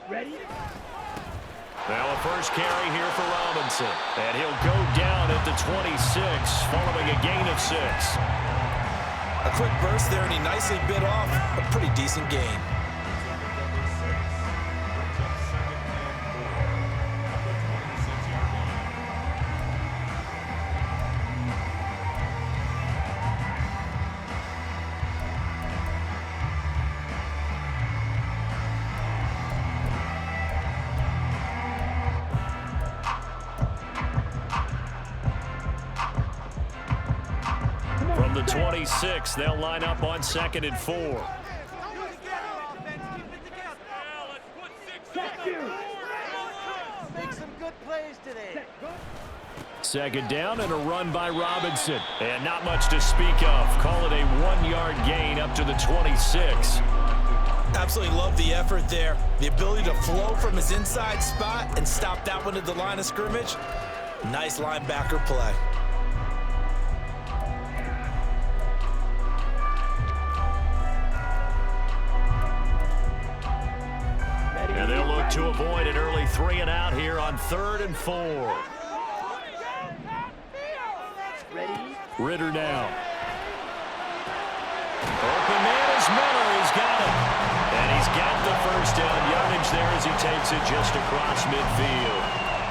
Ready? Now a first carry here for Robinson. And he'll go down at the 26 following a gain of 6. A quick burst there, and he nicely bit off a pretty decent gain. From the 26, they'll line up on 2nd and 4. Make some good plays today. 2nd down and a run by Robinson. And not much to speak of. Call it a 1-yard gain up to the 26. Absolutely love the effort there. The ability to flow from his inside spot and stop that one at the line of scrimmage. Nice linebacker play. And they'll look to avoid an early 3-and-out here on 3rd and 4. Ready? Ritter now. Open man is Miller. He's got it. And he's got the first down yardage there as he takes it just across midfield.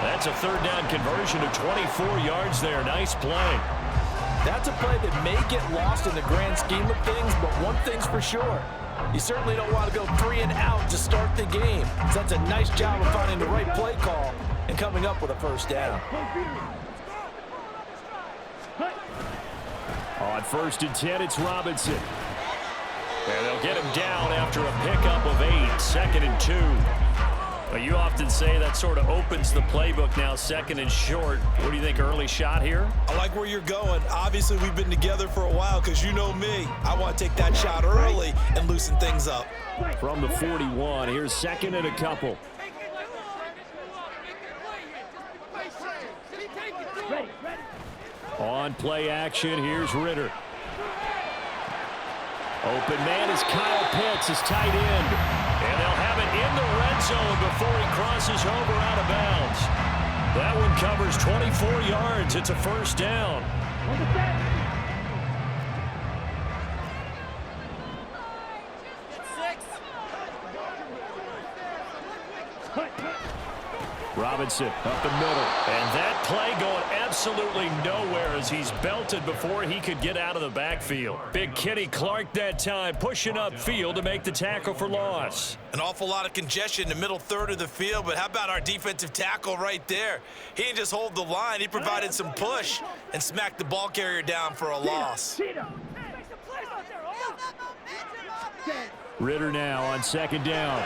That's a 3rd down conversion of 24 yards there. Nice play. That's a play that may get lost in the grand scheme of things, but one thing's for sure. You certainly don't want to go 3-and-out to start the game. So that's a nice job of finding the right play call and coming up with a first down. On 1st and 10, it's Robinson. And they'll get him down after a pickup of 8, 2nd and 2. Well, you often say that sort of opens the playbook now, 2nd and short. What do you think, early shot here? I like where you're going. Obviously, we've been together for a while because you know me. I want to take that shot early and loosen things up. From the 41, here's 2nd and a couple. On play action, here's Ritter. Open man is Kyle Pitts, his tight end. And they'll have it in the red zone before he crosses over out of bounds. That one covers 24 yards. It's a first down. Robinson up the middle. And that play going absolutely nowhere as he's belted before he could get out of the backfield. Big Kenny Clark that time pushing upfield to make the tackle for loss. An awful lot of congestion in the middle third of the field, but how about our defensive tackle right there? He didn't just hold the line. He provided some push and smacked the ball carrier down for a loss. Ritter now on 2nd down.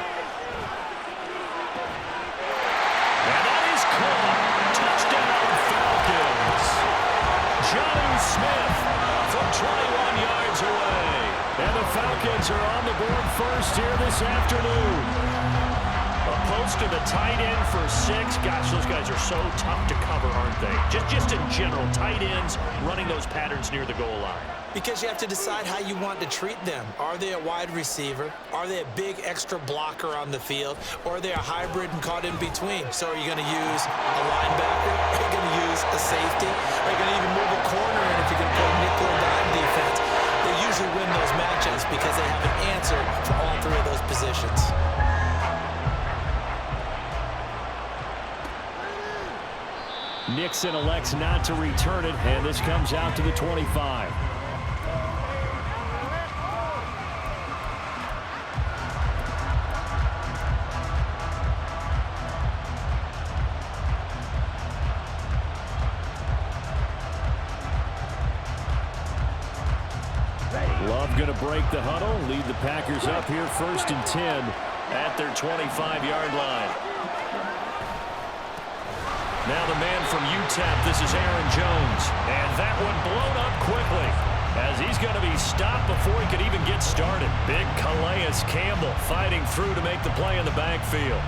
Touchdown, Falcons. Jonnu Smith from 21 yards away. And the Falcons are on the board first here this afternoon. A post to the tight end for 6. Gosh, those guys are so tough to cover, aren't they? Just in general, tight ends running those patterns near the goal line. Because you have to decide how you want to treat them. Are they a wide receiver? Are they a big extra blocker on the field? Or are they a hybrid and caught in between? So are you going to use a linebacker? Are you going to use a safety? Are you going to even move a corner in if you're going to play nickel and dime defense? They usually win those matchups because they have an answer for all 3 of those positions. Nixon elects not to return it, and this comes out to the 25. Love going to break the huddle, lead the Packers up here 1st and 10 at their 25-yard line. Now the man from UTEP, this is Aaron Jones. And that one blown up quickly as he's going to be stopped before he could even get started. Big Calais Campbell fighting through to make the play in the backfield.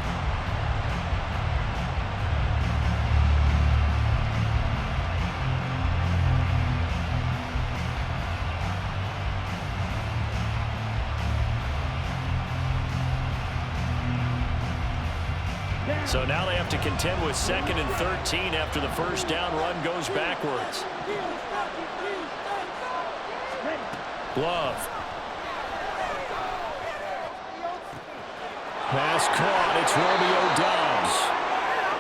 So now they have to contend with 2nd and 13 after the first down run goes backwards. Love. Pass caught. It's Romeo Doubs.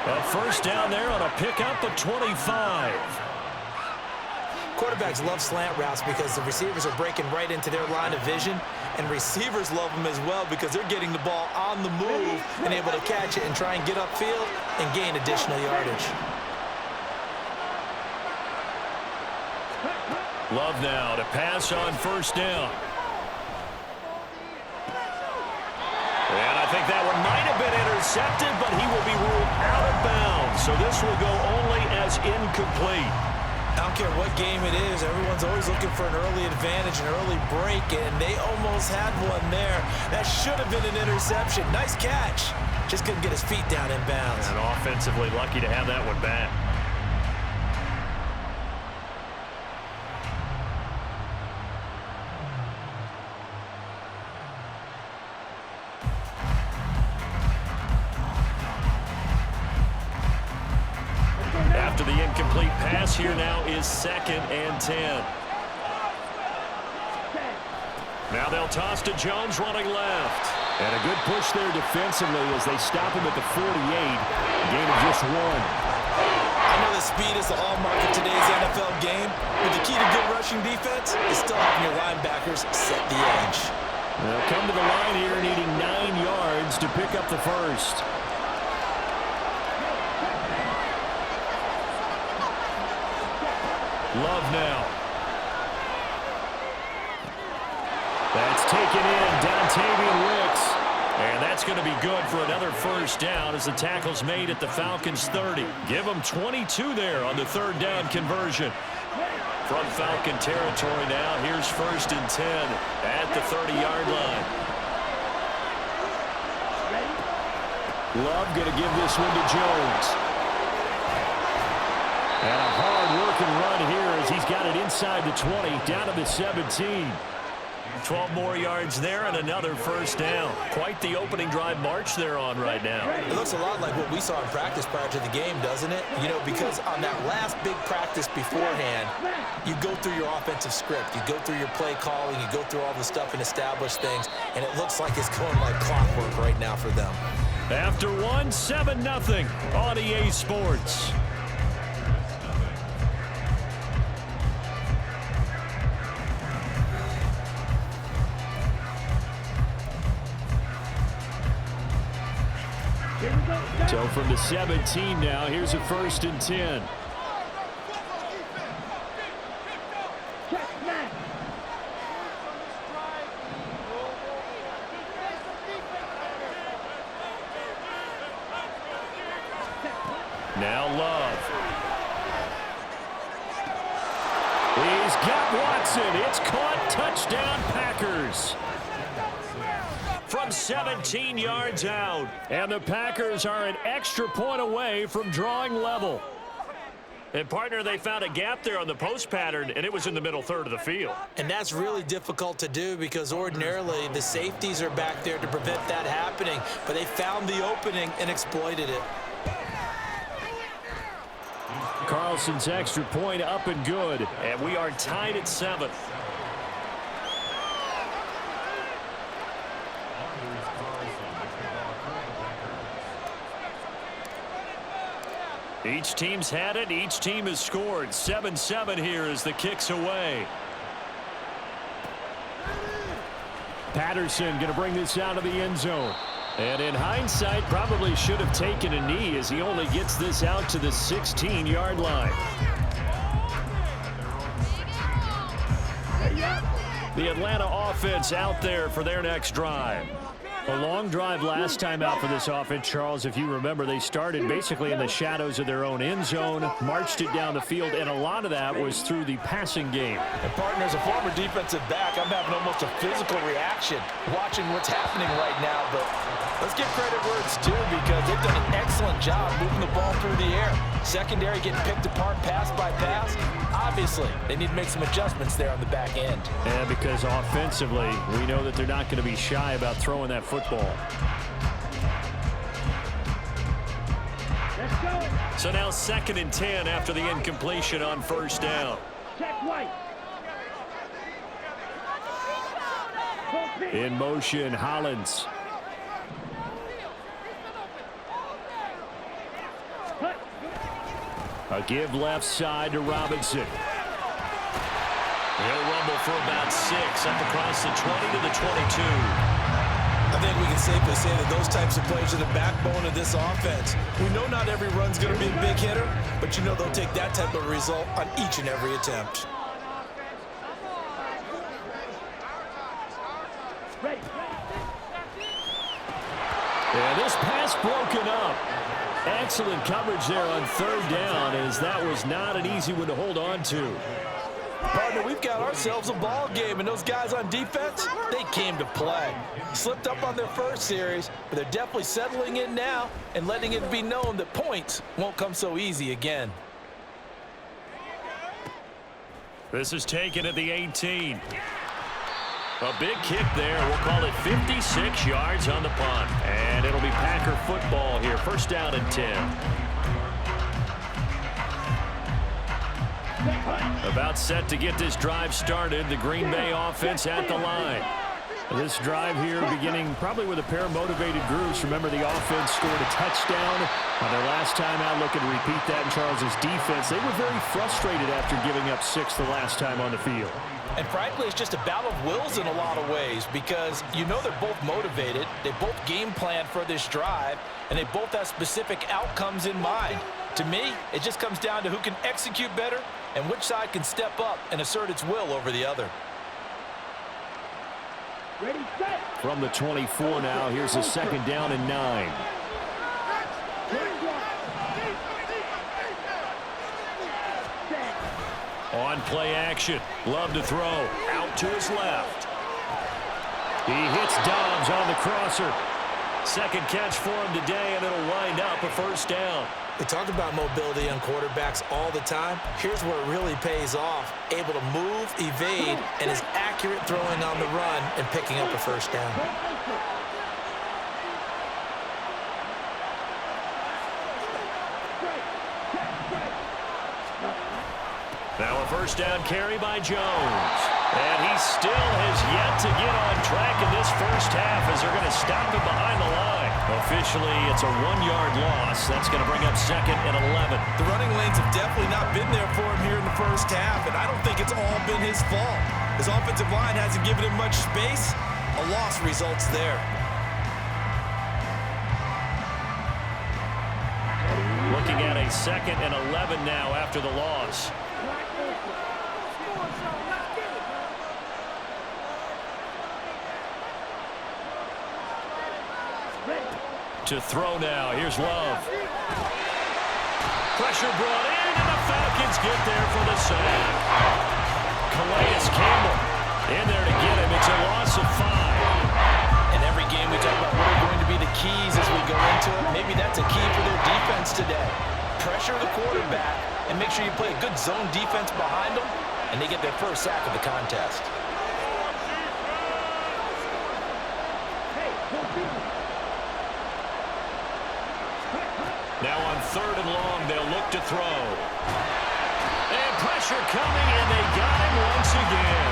A first down there on a pickup of 25. Quarterbacks love slant routes because the receivers are breaking right into their line of vision, and receivers love them as well because they're getting the ball on the move and able to catch it and try and get upfield and gain additional yardage. Love now to pass on first down. And I think that one might have been intercepted, but he will be ruled out of bounds. So this will go only as incomplete. I don't care what game it is. Everyone's always looking for an early advantage, an early break, and they almost had one there. That should have been an interception. Nice catch. Just couldn't get his feet down in bounds. And offensively lucky to have that one back. After the incomplete pass, here now is 2nd and 10. Now they'll toss to Jones running left. And a good push there defensively as they stop him at the 48. Gain of just 1. I know that speed is the hallmark of today's NFL game, but the key to good rushing defense is still having your linebackers set the edge. They'll come to the line here needing 9 yards to pick up the first. Love now. That's taken in, Dontavian Wicks. And that's going to be good for another first down as the tackle's made at the Falcons' 30. Give them 22 there on the 3rd down conversion. From Falcon territory now, here's 1st and 10 at the 30-yard line. Love going to give this one to Jones. And a hard-working run here as he's got it inside the 20, down to the 17. 12 more yards there and another first down. Quite the opening drive march they're on right now. It looks a lot like what we saw in practice prior to the game, doesn't it? You know, because on that last big practice beforehand, you go through your offensive script. You go through your play calling. You go through all the stuff and establish things. And it looks like it's going like clockwork right now for them. After 7-0 on EA Sports. So from the 17 now, here's a 1st and 10. Now Love. He's got Watson. It's caught. Touchdown Packers. From 17 yards out. And the Packers are an extra point away from drawing level. And, partner, they found a gap there on the post pattern, and it was in the middle third of the field. And that's really difficult to do because ordinarily the safeties are back there to prevent that happening. But they found the opening and exploited it. Carlson's extra point up and good. And we are tied at 7. Each team's had it. Each team has scored. 7-7 here as the kick's away. Patterson going to bring this out of the end zone. And in hindsight, probably should have taken a knee as he only gets this out to the 16-yard line. The Atlanta offense out there for their next drive. A long drive last time out for this offense, Charles. If you remember, they started basically in the shadows of their own end zone, marched it down the field, and a lot of that was through the passing game. And, partner, as a former defensive back, I'm having almost a physical reaction watching what's happening right now. But let's give credit where it's due because they've done an excellent job moving the ball through the air. Secondary getting picked apart pass by pass. Obviously, they need to make some adjustments there on the back end. And because offensively, we know that they're not going to be shy about throwing that football. Let's go. So now 2nd and 10 after the incompletion on first down. Check White. In motion, Hollins. A give left side to Robinson. He'll rumble for about 6 up across the 20 to the 22. I think we can safely say that those types of plays are the backbone of this offense. We know not every run's going to be a big hitter, but you know they'll take that type of result on each and every attempt. And this pass broken up. Excellent coverage there on 3rd down, as that was not an easy one to hold on to. Partner, we've got ourselves a ball game, and those guys on defense, they came to play. Slipped up on their first series, but they're definitely settling in now and letting it be known that points won't come so easy again. This is taken at the 18. A big kick there. We'll call it 56 yards on the punt. And it'll be Packer football here. 1st down and 10. About set to get this drive started. The Green Bay offense at the line. This drive here beginning probably with a pair of motivated groups. Remember, the offense scored a touchdown on their last time out. Looking to repeat that in Charles's defense. They were very frustrated after giving up 6 the last time on the field. And frankly, it's just a battle of wills in a lot of ways, because you know they're both motivated, they both game plan for this drive, and they both have specific outcomes in mind. To me, it just comes down to who can execute better and which side can step up and assert its will over the other. Ready, set. From the 24 now, here's a 2nd down and 9. On play action, Love to throw, out to his left. He hits Dobbs on the crosser. 2nd catch for him today, and it'll wind up a 1st down. They talk about mobility on quarterbacks all the time. Here's where it really pays off. Able to move, evade, and is accurate throwing on the run and picking up a 1st down. Now a 1st down carry by Jones. And he still has yet to get on track in this 1st half, as they're going to stop him behind the line. Officially, it's a 1-yard loss. That's going to bring up 2nd and 11. The running lanes have definitely not been there for him here in the 1st half, and I don't think it's all been his fault. His offensive line hasn't given him much space. A loss results there. Looking at a 2nd and 11 now after the loss. To throw now. Here's Love. Pressure brought in, and the Falcons get there for the sack. Calais Campbell in there to get him. It's a loss of 5. In every game, we talk about what are going to be the keys as we go into it. Maybe that's a key for their defense today. Pressure the quarterback and make sure you play a good zone defense behind them, and they get their 1st sack of the contest. Now on 3rd and long, they'll look to throw. And pressure coming, and they got him once again.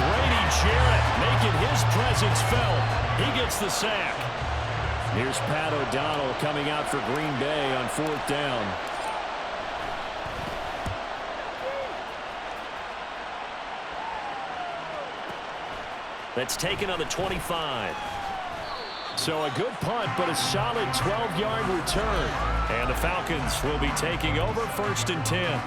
Grady Jarrett making his presence felt. He gets the sack. Here's Pat O'Donnell coming out for Green Bay on 4th down. That's taken on the 25. So a good punt, but a solid 12-yard return. And the Falcons will be taking over 1st and 10.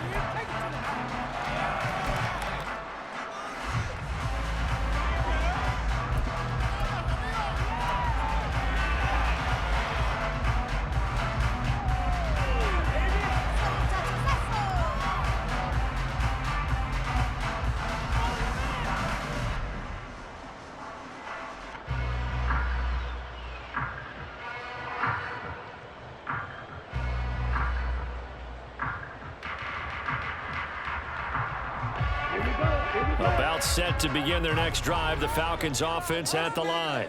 About set to begin their next drive. The Falcons offense at the line.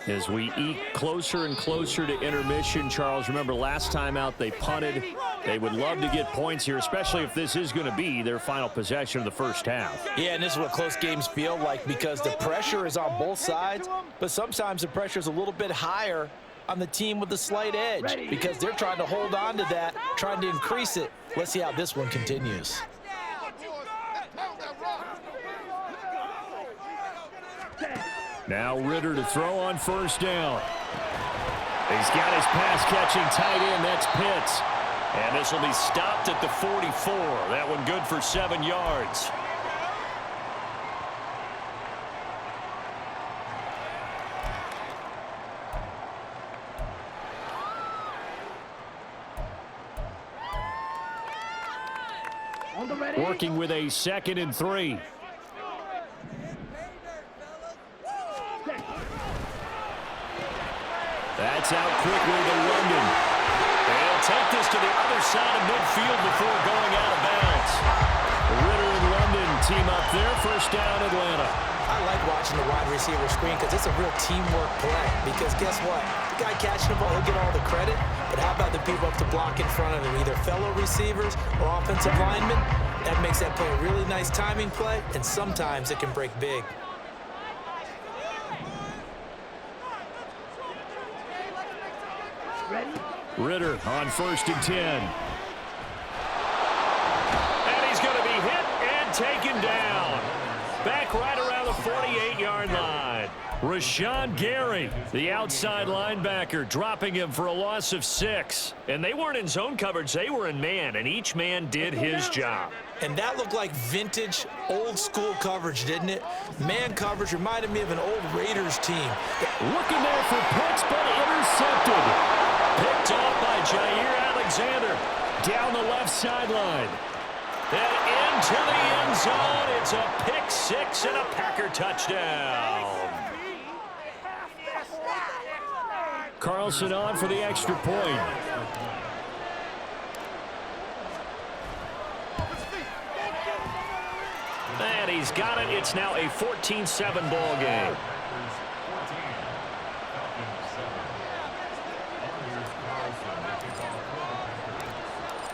As we eke closer and closer to intermission, Charles, remember last time out they punted. They would love to get points here, especially if this is going to be their final possession of the first half. Yeah, and this is what close games feel like because the pressure is on both sides, but sometimes the pressure is a little bit higher on the team with the slight edge because they're trying to hold on to that, trying to increase it. Let's see how this one continues. Now Ritter to throw on first down. He's got his pass-catching tight end. That's Pitts. And this will be stopped at the 44. That one good for 7 yards. Working with a 2nd and 3. That's out quickly to London. They'll take this to the other side of midfield before going out of bounds. Ritter and London team up there. First down, Atlanta. I like watching the wide receiver screen because it's a real teamwork play. Because guess what? The guy catching the ball, he'll get all the credit. But how about the people up to block in front of him, either fellow receivers or offensive linemen? That makes that play a really nice timing play, and sometimes it can break big. Ritter on 1st and 10. And he's going to be hit and taken down. Back right around the 48-yard line. Rashawn Gary, the outside linebacker, dropping him for a loss of 6. And they weren't in zone coverage. They were in man, and each man did his job. And that looked like vintage, old-school coverage, didn't it? Man coverage reminded me of an old Raiders team. Looking there for Pitts, but intercepted. Picked off by Jair Alexander down the left sideline. And into the end zone. It's a pick 6 and a Packer touchdown. Carlson on for the extra point. And he's got it. It's now a 14-7 ball game.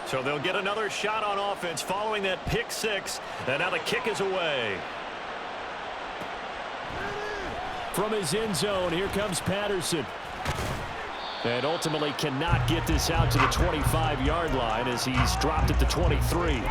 So they'll get another shot on offense following that pick 6. And now the kick is away. From his end zone, here comes Patterson. And ultimately cannot get this out to the 25-yard line as he's dropped at the 23.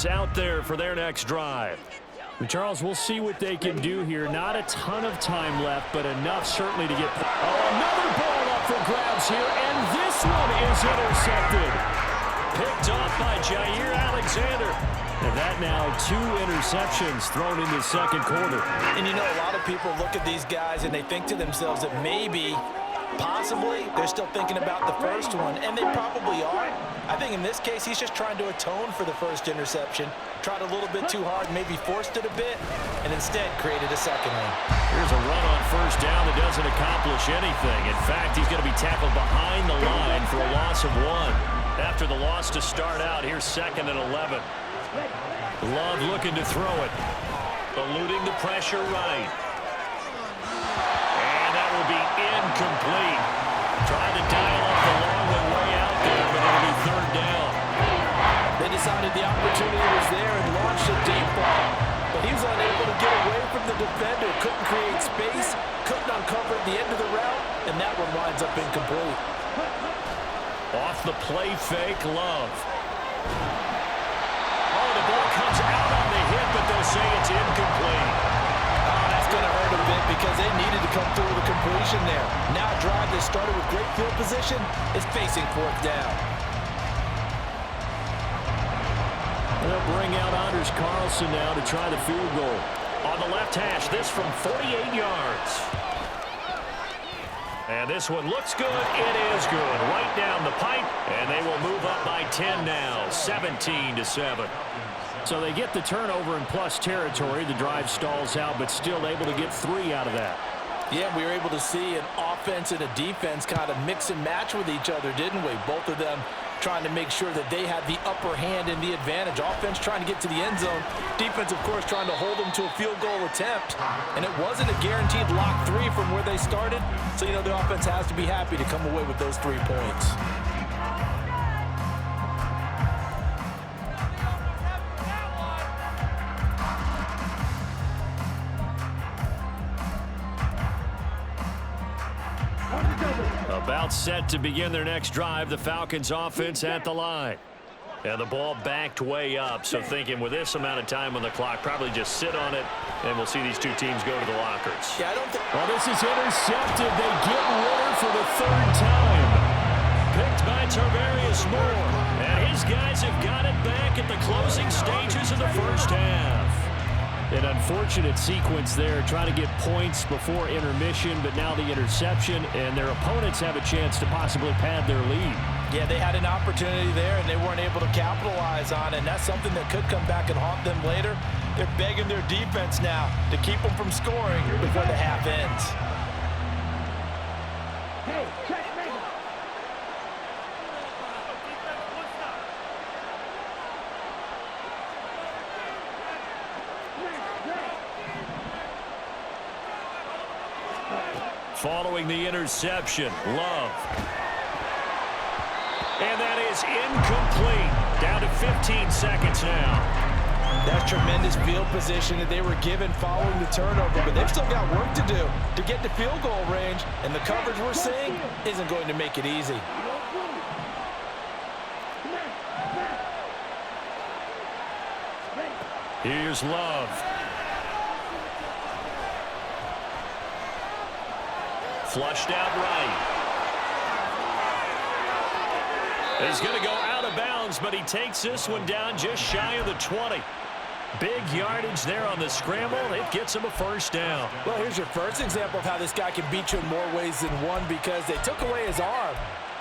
Out there for their next drive. Charles, we'll see what they can do here. Not a ton of time left, but enough certainly to get... Oh, another ball up for grabs here, and this one is intercepted. Picked off by Jair Alexander. And that now 2 interceptions thrown in the second quarter. And you know, a lot of people look at these guys and they think to themselves that maybe, possibly, they're still thinking about the first one, and they probably are. I think in this case, he's just trying to atone for the first interception. Tried a little bit too hard, maybe forced it a bit, and instead created a second one. Here's a run on first down that doesn't accomplish anything. In fact, he's going to be tackled behind the line for a loss of 1. After the loss to start out, here's 2nd and 11. Love looking to throw it. Eluding the pressure right. And that will be incomplete. Trying to dial up the long one way out there, but it'll be 3rd down. They decided the opportunity was there and launched a deep ball. But he was unable to get away from the defender. Couldn't create space, couldn't uncover the end of the route, and that one winds up incomplete. Off the play fake, Love. Oh, the ball comes out on the hit, but they'll say it's incomplete. Oh, that's going to hurt a bit because they needed to come through with a completion there. Now a drive that started with great field position is facing 4th down. They'll bring out Anders Carlson now to try the field goal. On the left hash, this from 48 yards. And this one looks good. It is good. Right down the pipe. And they will move up by 10 now, 17-7. So they get the turnover in plus territory. The drive stalls out, but still able to get 3 out of that. Yeah, we were able to see an offense and a defense kind of mix and match with each other, didn't we? Both of them trying to make sure that they had the upper hand and the advantage. Offense trying to get to the end zone. Defense, of course, trying to hold them to a field goal attempt. And it wasn't a guaranteed lock 3 from where they started. So, you know, the offense has to be happy to come away with those 3 points. About set to begin their next drive. The Falcons offense at the line. And the ball backed way up. So thinking with this amount of time on the clock, probably just sit on it, and we'll see these two teams go to the lockers. Yeah, I don't think... Well, this is intercepted. They get Warner for the 3rd time. Picked by Tarvarius Moore. And his guys have got it back at the closing stages of the first half. An unfortunate sequence there, trying to get points before intermission, but now the interception, and their opponents have a chance to possibly pad their lead. Yeah, they had an opportunity there, and they weren't able to capitalize on it, and that's something that could come back and haunt them later. They're begging their defense now to keep them from scoring before the half ends. Hey, check me. Following the interception, Love. And that is incomplete. Down to 15 seconds now. That's tremendous field position that they were given following the turnover, but they've still got work to do to get to field goal range, and the coverage we're seeing isn't going to make it easy. Here's Love. Flushed out right. He's going to go out of bounds, but he takes this one down just shy of the 20. Big yardage there on the scramble. It gets him a first down. Well, here's your first example of how this guy can beat you in more ways than one, because they took away his arm,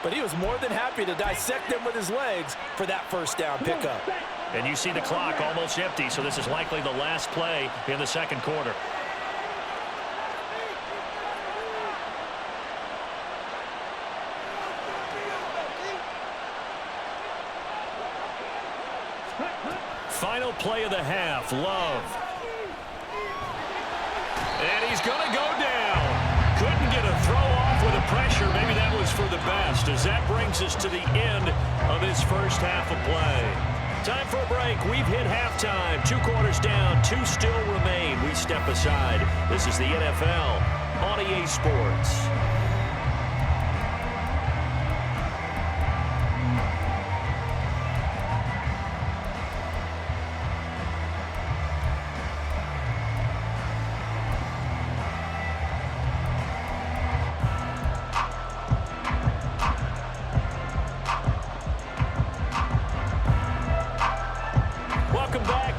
but he was more than happy to dissect them with his legs for that first down pickup. And you see the clock almost empty, so this is likely the last play in the second quarter. Final play of the half, Love. And he's going to go down. Couldn't get a throw off with the pressure. Maybe that was for the best, as that brings us to the end of this first half of play. Time for a break. We've hit halftime. 2 quarters down, 2 still remain. We step aside. This is the NFL on EA Sports.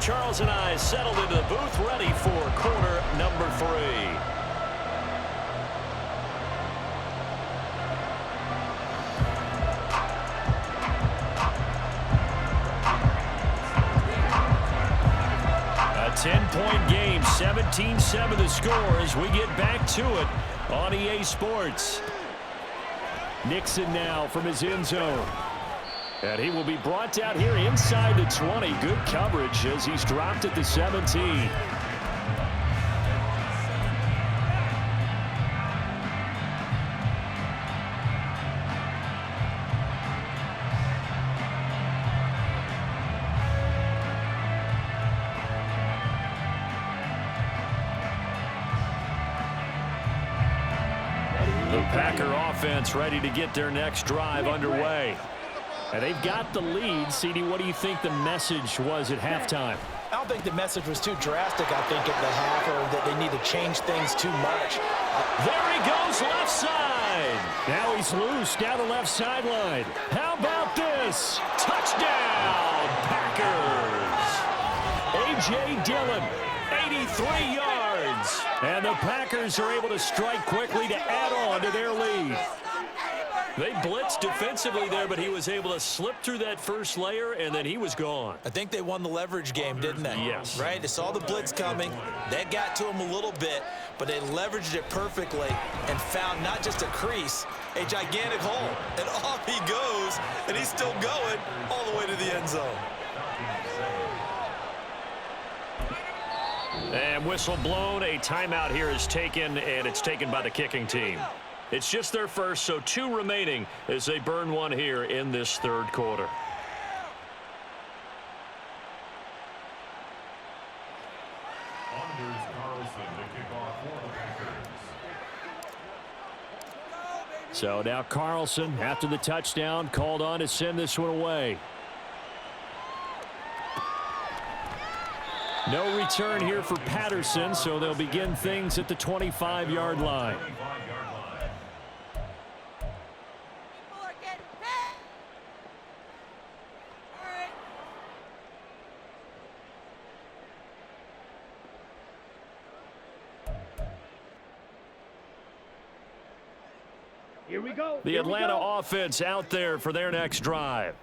Charles and I settled into the booth, ready for quarter number 3. A 10-point game, 17-7 the score as we get back to it on EA Sports. Nixon now from his end zone. And he will be brought down here inside the 20. Good coverage as he's dropped at the 17. The Packer offense ready to get their next drive underway. And they've got the lead. CD, what do you think the message was at halftime? I don't think the message was too drastic, I think, at the half, or that they need to change things too much. There he goes, left side. Now he's loose down the left sideline. How about this? Touchdown, Packers. A.J. Dillon, 83 yards. Falcons. And the Packers are able to strike quickly to add on to their lead. They blitzed defensively there, but he was able to slip through that first layer, and then he was gone. I think they won the leverage game, didn't they? Yes. Right? They saw the blitz coming. That got to him a little bit, but they leveraged it perfectly and found not just a crease, a gigantic hole. And off he goes, and he's still going all the way to the end zone. And whistle blown. A timeout here is taken, and it's taken by the kicking team. It's just their first, so 2 remaining as they burn one here in this third quarter. So now Carlson, after the touchdown, called on to send this one away. No return here for Patterson, so they'll begin things at the 25-yard line. Here we go. The Atlanta offense out there for their next drive.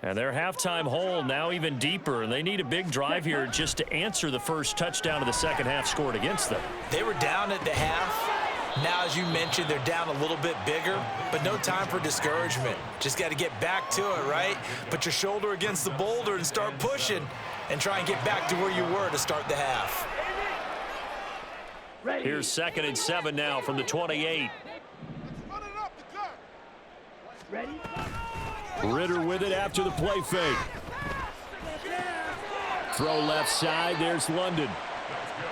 And their halftime hole now even deeper, and they need a big drive here just to answer the first touchdown of the second half scored against them. They were down at the half. Now, as you mentioned, they're down a little bit bigger, but no time for discouragement. Just got to get back to it, right? Put your shoulder against the boulder and start pushing and try and get back to where you were to start the half. Here's 2nd and 7 now from the 28. Ready? Ritter with it after the play fake. Throw left side. There's London.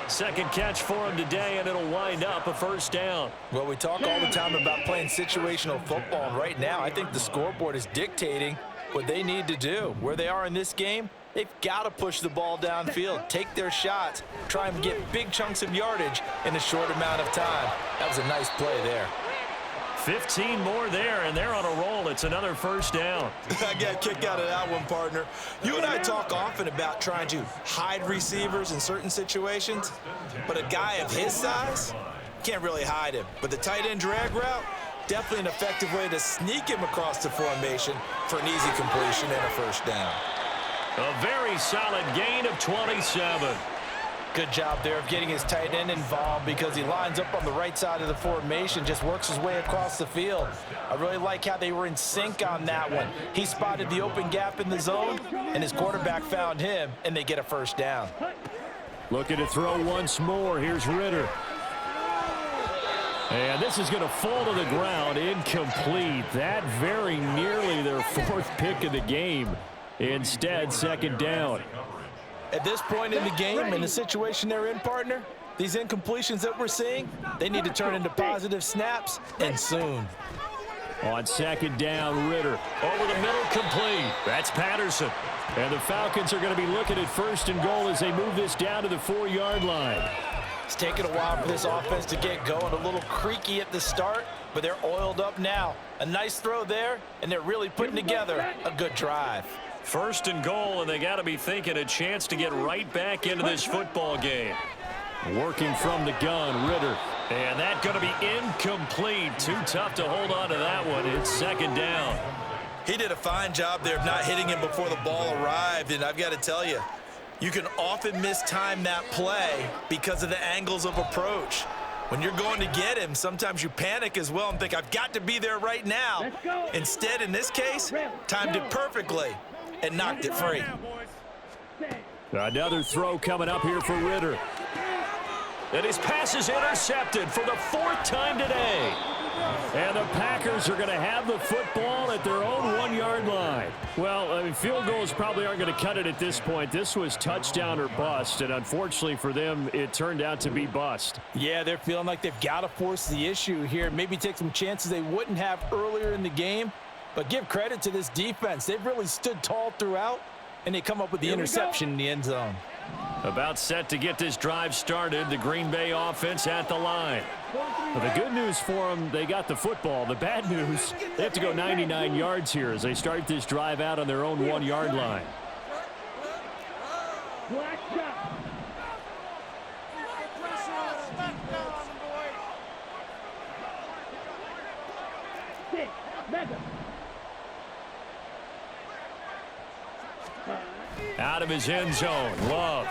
Second catch for him today, and it'll wind up a first down. Well, we talk all the time about playing situational football, and right now I think the scoreboard is dictating what they need to do. Where they are in this game, they've got to push the ball downfield, take their shots, try and get big chunks of yardage in a short amount of time. That was a nice play there. 15 more there, and they're on a roll. It's another first down. I got a kick out of that one, partner. You and I talk often about trying to hide receivers in certain situations, but a guy of his size can't really hide him. But the tight end drag route, definitely an effective way to sneak him across the formation for an easy completion and a first down. A very solid gain of 27. Good job there of getting his tight end involved because he lines up on the right side of the formation, just works his way across the field. I really like how they were in sync on that one. He spotted the open gap in the zone, and his quarterback found him, and they get a first down. Looking to throw once more. Here's Ritter. And this is going to fall to the ground, incomplete. That very nearly their 4th pick of the game. Instead, 2nd down. At this point in the game, in the situation they're in, partner, these incompletions that we're seeing, they need to turn into positive snaps, and soon. On 2nd down, Ritter. Over the middle, complete. That's Patterson. And the Falcons are going to be looking at 1st and goal as they move this down to the 4-yard line. It's taken a while for this offense to get going. A little creaky at the start, but they're oiled up now. A nice throw there, and they're really putting together a good drive. 1st and goal, and they got to be thinking a chance to get right back into this football game. Working from the gun, Ritter. And that going to be incomplete. Too tough to hold on to that one. It's 2nd down. He did a fine job there of not hitting him before the ball arrived, and I've got to tell you, you can often mistime that play because of the angles of approach. When you're going to get him, sometimes you panic as well and think, I've got to be there right now. Instead, in this case, timed it perfectly and knocked it free. Another throw coming up here for Ritter. And his pass is intercepted for the 4th time today. And the Packers are going to have the football at their own 1-yard line. Well, I mean, field goals probably aren't going to cut it at this point. This was touchdown or bust, and unfortunately for them, it turned out to be bust. Yeah, they're feeling like they've got to force the issue here. Maybe take some chances they wouldn't have earlier in the game. But give credit to this defense. They've really stood tall throughout, and they come up with the interception in the end zone. About set to get this drive started. The Green Bay offense at the line. Well, the good news for them, they got the football. The bad news, they have to go 99 yards here as they start this drive out on their own 1-yard line. Mega. Out of his end zone, Love.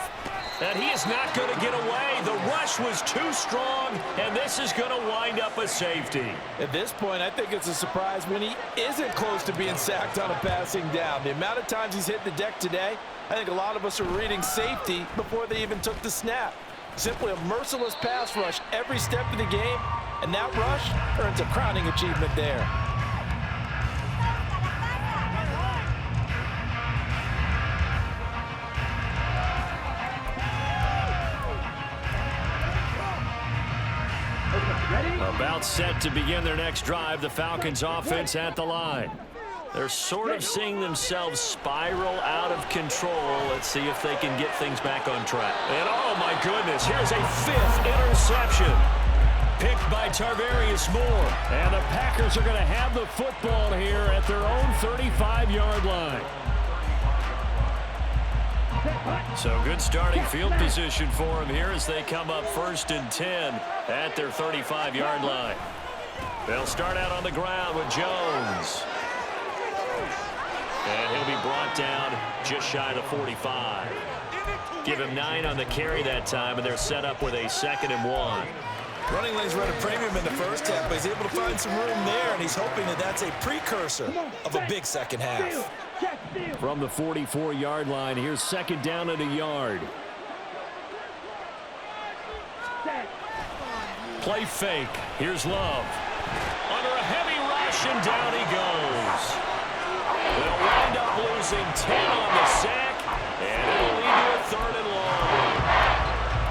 And he is not going to get away. The rush was too strong, and this is going to wind up a safety. At this point, I think it's a surprise when he isn't close to being sacked on a passing down. The amount of times he's hit the deck today, I think a lot of us are reading safety before they even took the snap. Simply a merciless pass rush every step of the game, and that rush earns a crowning achievement there. About set to begin their next drive, the Falcons offense at the line. They're sort of seeing themselves spiral out of control. Let's see if they can get things back on track. And oh my goodness, here's a 5th interception. Picked by Tarvarius Moore. And the Packers are going to have the football here at their own 35-yard line. So good starting field position for them here as they come up 1st and 10 at their 35-yard line. They'll start out on the ground with Jones. And he'll be brought down just shy of the 45. Give him 9 on the carry that time, and they're set up with a 2nd and 1. Running lanes run a premium in the first half, but he's able to find some room there, and he's hoping that that's a precursor of a big second half. From the 44-yard line, here's 2nd down and a yard. Play fake. Here's Love. Under a heavy rush, and down he goes. They'll wind up losing 10 on the sack, and it'll lead to a 3rd and long.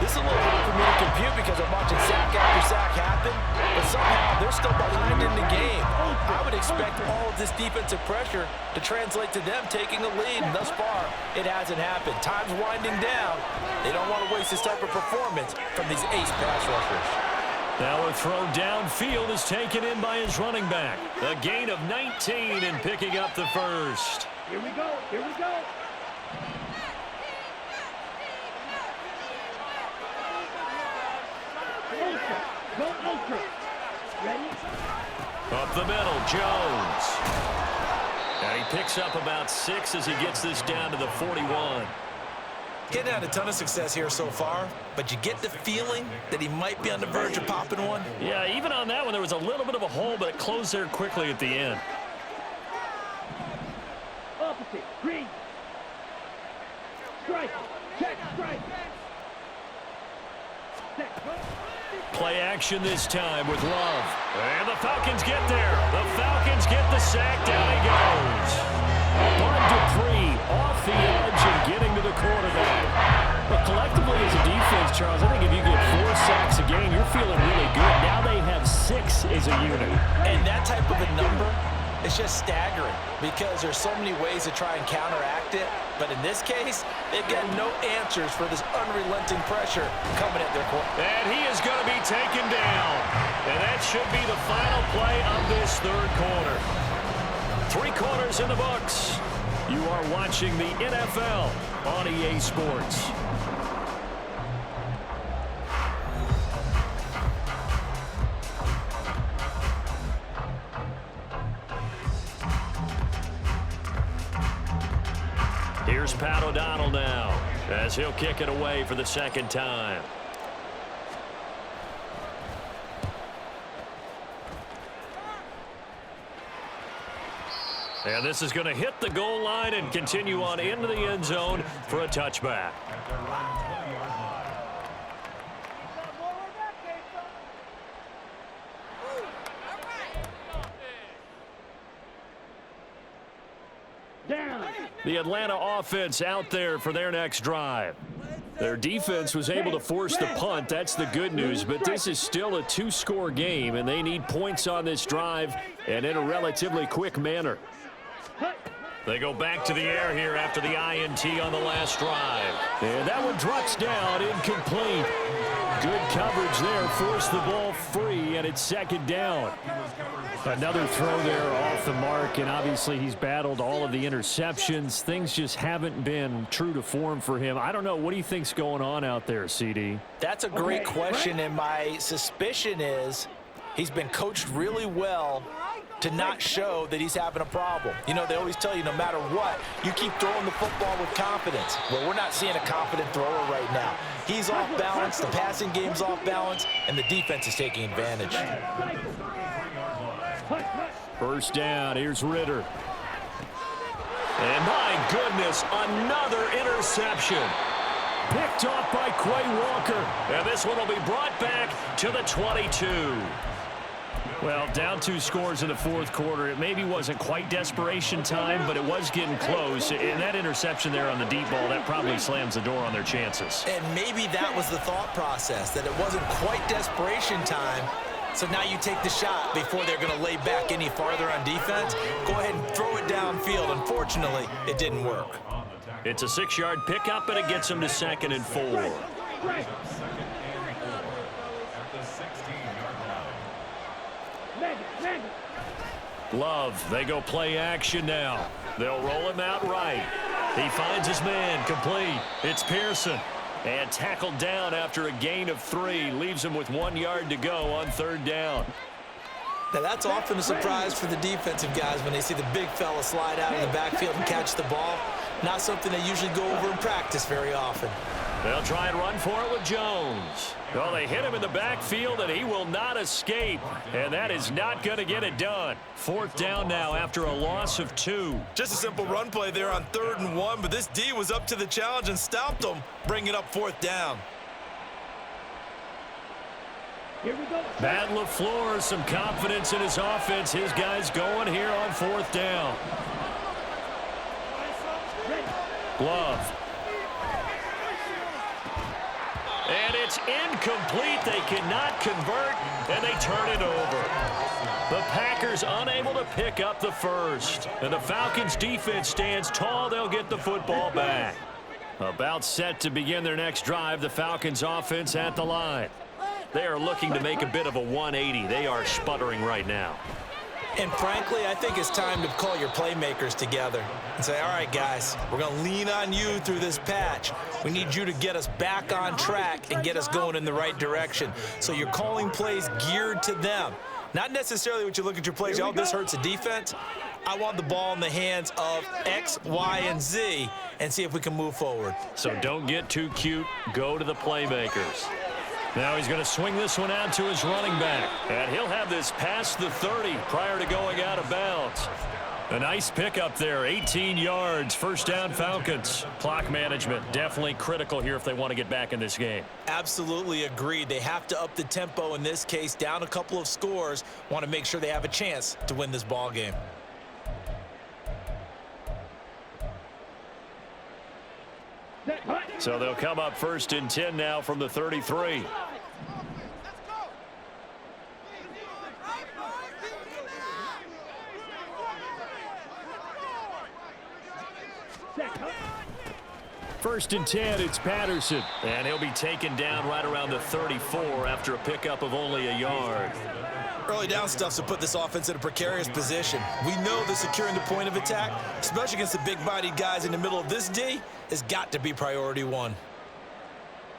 This is a little hard for me to compute because I'm watching sack after sack happen, but somehow they're still behind in the game. I would expect all of this defensive pressure to translate to them taking a lead, and thus far, it hasn't happened. Time's winding down. They don't want to waste this type of performance from these ace pass rushers. Now a throw downfield is taken in by his running back. A gain of 19 and picking up the 1st. Here we go. Here we go. Ultra. Go ultra. Ready? Up the middle, Jones. And he picks up about 6 as he gets this down to the 41. Getting had a ton of success here so far, but you get the feeling that he might be on the verge of popping one. Yeah, even on that one, there was a little bit of a hole, but it closed there quickly at the end. Opposite. Green. Strike. Check. Strike. Play action this time with Love. And the Falcons get there. The Falcons get the sack. Down he goes. Bud Dupree off the edge and getting to the quarterback. But collectively as a defense, Charles, I think if you get 4 sacks a game, you're feeling really good. Now they have 6 as a unit. And that type of a number is just staggering because there's so many ways to try and counteract it. But in this case, they've got no answers for this unrelenting pressure coming at their quarterback. And he is going to be taken down. And that should be the final play of this 3rd quarter. 3 quarters in the books. You are watching the NFL on EA Sports. Here's Pat O'Donnell now as he'll kick it away for the 2nd time. And this is going to hit the goal line and continue on into the end zone for a touchback. The Atlanta offense out there for their next drive. Their defense was able to force the punt. That's the good news, but this is still a 2-score game, and they need points on this drive and in a relatively quick manner. They go back to the air here after the INT on the last drive. And that one drops down, incomplete. Good coverage there, forced the ball free, and it's 2nd down. Another throw there off the mark, and obviously he's battled all of the interceptions. Things just haven't been true to form for him. I don't know. What do you think's going on out there, CD? That's a great question, and my suspicion is he's been coached really well to not show that he's having a problem. You know, they always tell you no matter what, you keep throwing the football with confidence. Well, we're not seeing a confident thrower right now. He's off balance, the passing game's off balance, and the defense is taking advantage. First down, here's Ritter. And my goodness, another interception. Picked off by Quay Walker. And this one will be brought back to the 22. Well, down 2 scores in the fourth quarter. It maybe wasn't quite desperation time, but it was getting close. And that interception there on the deep ball, that probably slams the door on their chances. And maybe that was the thought process, that it wasn't quite desperation time. So now you take the shot before they're going to lay back any farther on defense. Go ahead and throw it downfield. Unfortunately, it didn't work. It's a 6-yard pickup, and it gets them to 2nd and 4. Love, they go play action now. They'll roll him out right. He finds his man, complete. It's Pearson. And tackled down after a gain of 3. Leaves him with 1 yard to go on 3rd down. Now, that's often a surprise for the defensive guys when they see the big fella slide out in the backfield and catch the ball. Not something they usually go over in practice very often. They'll try and run for it with Jones. Well, they hit him in the backfield, and he will not escape. And that is not going to get it done. 4th down now after a loss of 2. Just a simple run play there on 3rd and 1, but this D was up to the challenge and stopped them, bringing up 4th down. Here we go. Matt LaFleur, some confidence in his offense. His guys going here on 4th down. Glove. And it's incomplete. They cannot convert, and they turn it over. The Packers unable to pick up the first. And the Falcons defense stands tall. They'll get the football back. About set to begin their next drive. The Falcons offense at the line. They are looking to make a bit of a 180. They are sputtering right now. And frankly, I think it's time to call your playmakers together and say, all right, guys, we're going to lean on you through this patch. We need you to get us back on track and get us going in the right direction. So you're calling plays geared to them. Not necessarily what you look at your plays, oh, this hurts the defense. I want the ball in the hands of X, Y, and Z and see if we can move forward. So don't get too cute. Go to the playmakers. Now he's going to swing this one out to his running back. And he'll have this past the 30 prior to going out of bounds. A nice pickup there, 18 yards, 1st down Falcons. Clock management definitely critical here if they want to get back in this game. Absolutely agreed. They have to up the tempo in this case, down a couple of scores. Want to make sure they have a chance to win this ball game. So they'll come up 1st and 10 now from the 33. First and 10, it's Patterson. And he'll be taken down right around the 34 after a pickup of only a yard. Early down stuff's to put this offense in a precarious position. We know that securing the point of attack, especially against the big-bodied guys in the middle of this D, has got to be priority 1.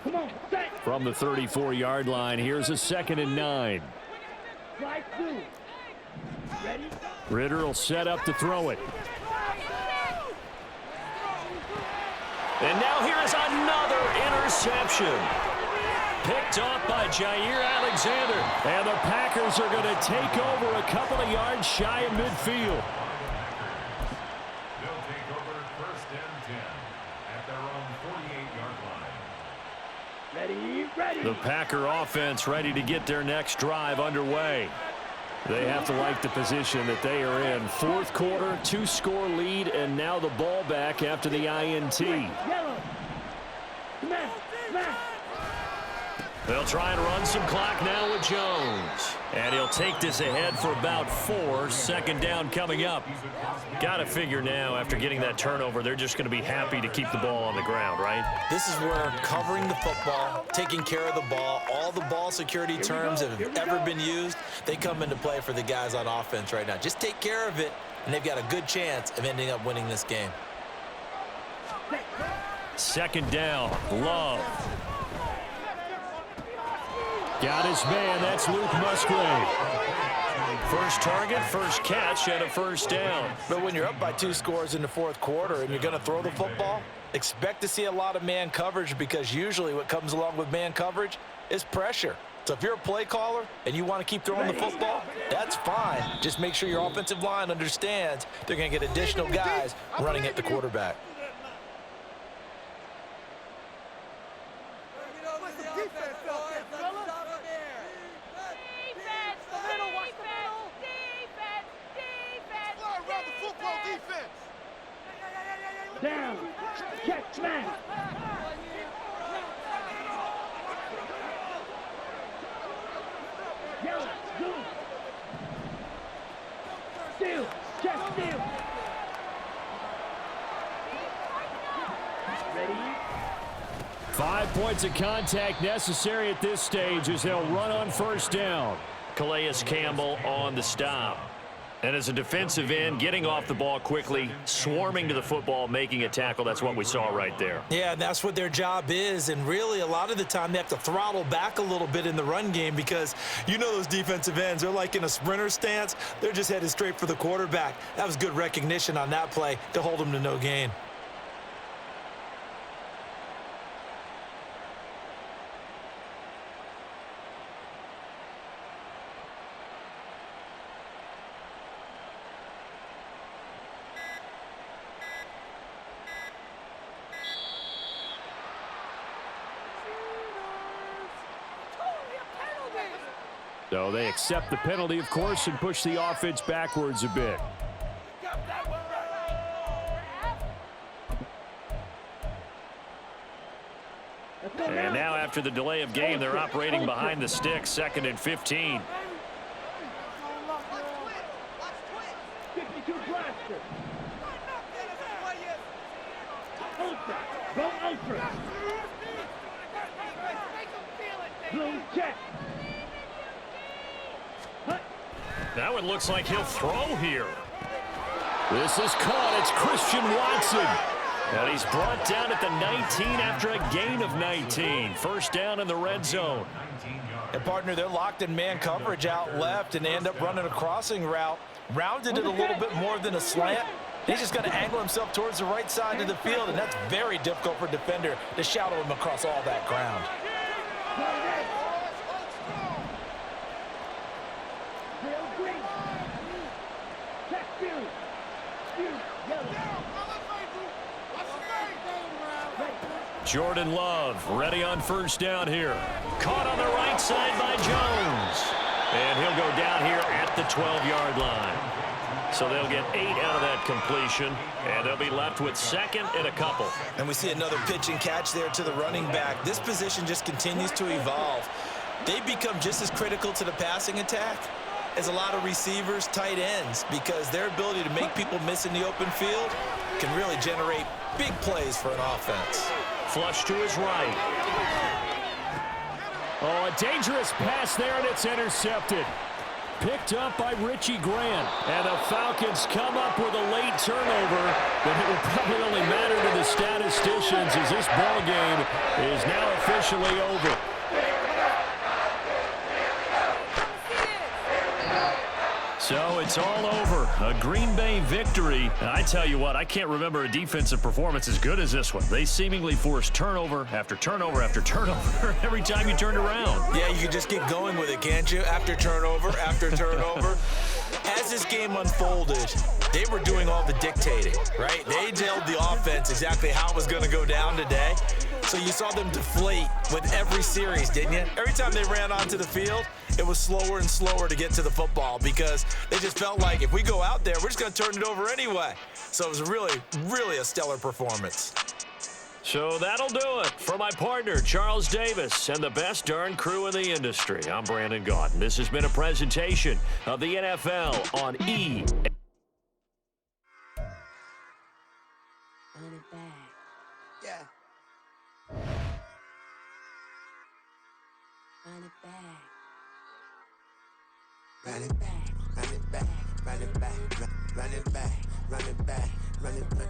Come on, set. From the 34-yard line, here's a 2nd and 9. Slide through. Ready? Ritter will set up to throw it. And now here is another interception. Picked off by Jair Alexander. And the Packers are going to take over a couple of yards shy of midfield. They'll take over 1st and 10 at their own 48-yard line. Ready, ready. The Packer offense ready to get their next drive underway. They have to like the position that they are in. 4th quarter, 2-score lead, and now the ball back after the INT. Yellow. Smash, smash. They'll try and run some clock now with Jones. And he'll take this ahead for about 4. 2nd down coming up. Got to figure now, after getting that turnover, they're just going to be happy to keep the ball on the ground, right? This is where covering the football, taking care of the ball, all the ball security terms that have ever been used, they come into play for the guys on offense right now. Just take care of it, and they've got a good chance of ending up winning this game. 2nd down, Love. Got his man, that's Luke Musgrave. First target, first catch, and a first down. But when you're up by 2 scores in the fourth quarter and you're going to throw the football, expect to see a lot of man coverage, because usually what comes along with man coverage is pressure. So if you're a play caller and you want to keep throwing the football, that's fine. Just make sure your offensive line understands they're going to get additional guys running at the quarterback. Down. Catch, smash. Yellow, zoom. Steal. Check, steal. Ready? 5 points of contact necessary at this stage as they'll run on first down. Calais Campbell on the stop. And as a defensive end, getting off the ball quickly, swarming to the football, making a tackle, that's what we saw right there. Yeah, that's what their job is, and really a lot of the time they have to throttle back a little bit in the run game, because you know those defensive ends, they're like in a sprinter stance. They're just headed straight for the quarterback. That was good recognition on that play to hold them to no gain. So they accept the penalty, of course, and push the offense backwards a bit. And now after the delay of game, they're operating behind the sticks, 2nd and 15. 52 blaster. Ultra. Go ultra. Blue check. Now it looks like he'll throw here. This is caught. It's Christian Watson. And he's brought down at the 19 after a gain of 19. First down in the red zone. And, partner, they're locked in man coverage out left, and they end up running a crossing route. Rounded it a little bit more than a slant. He's just going to angle himself towards the right side of the field, and that's very difficult for a defender to shadow him across all that ground. Jordan Love ready on first down here. Caught on the right side by Jones. And he'll go down here at the 12-yard line. So they'll get 8 out of that completion, and they'll be left with 2nd and a couple. And we see another pitch and catch there to the running back. This position just continues to evolve. They become just as critical to the passing attack as a lot of receivers, tight ends, because their ability to make people miss in the open field can really generate big plays for an offense. Flush to his right. Oh, a dangerous pass there, and it's intercepted. Picked up by Richie Grant. And the Falcons come up with a late turnover, but it will probably only matter to the statisticians as this ball game is now officially over. So it's all over. A Green Bay victory. And I tell you what, I can't remember a defensive performance as good as this one. They seemingly forced turnover after turnover after turnover every time you turned around. Yeah, you can just keep going with it, can't you? After turnover, after turnover. As this game unfolded, they were doing all the dictating, right? They told the offense exactly how it was going to go down today. So you saw them deflate with every series, didn't you? Every time they ran onto the field, it was slower and slower to get to the football because they just felt like if we go out there, we're just going to turn it over anyway. So it was really, really a stellar performance. So that'll do it for my partner, Charles Davis, and the best darn crew in the industry. I'm Brandon Gaudin. This has been a presentation of the NFL on E. Run it back. Yeah. Run it back. Run it back. Run it back. Run it back. Run it back. Run it back. Run it back.